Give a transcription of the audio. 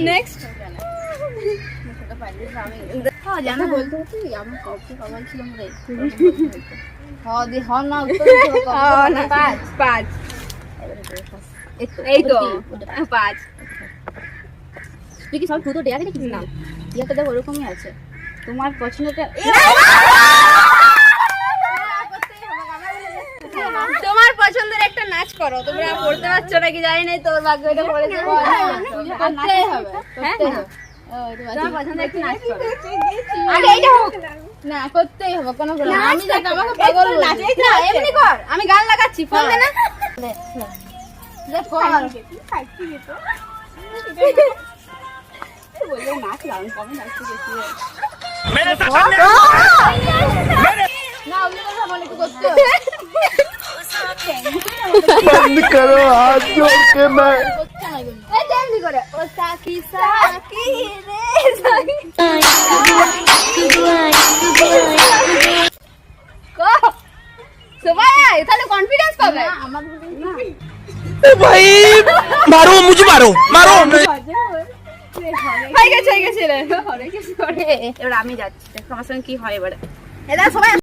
next জানা বলতে হচ্ছে আমার কপি কমাল ছিল রে দি হ না পাঁচ পাঁচ এই তো পাঁচ তুই কি সব ফুটো দেয়া দেখি না ইয়াটা দেখ ওরকমই আছে তোমার পছন্দটা তোমার পছন্দের একটা নাচ করো তোমরা পড়তে পারছো নাকি জানি না তোর ভাগ্য এটা পড়েছে করতেই হবে তোমার পছন্দের একটা নাচ করো আগে এইটা হোক না করতেই হবে কোনো আমি যাতে আমাকে পাগল নাচেই না এমনি কর আমি গান লাগাচ্ছি ফোন দে না যে কর বলে নাচ লাগান কমে নাচতে গেছি না ওগুলো কথা বলে একটু করতে बंद करो हाथ जोड़ के मैं করতে না এগুলো এই জলদি করে ও সাকি সাকি রে সাকি কো সবাই তাহলে কনফিডেন্স পাবে আমার भाई मारो मुझे मारो मारो হয়ে গেছে রে হরে কিছু করে এবার আমি যাচ্ছি দেখো আমার সঙ্গে কি হয় এবারে এরা সবাই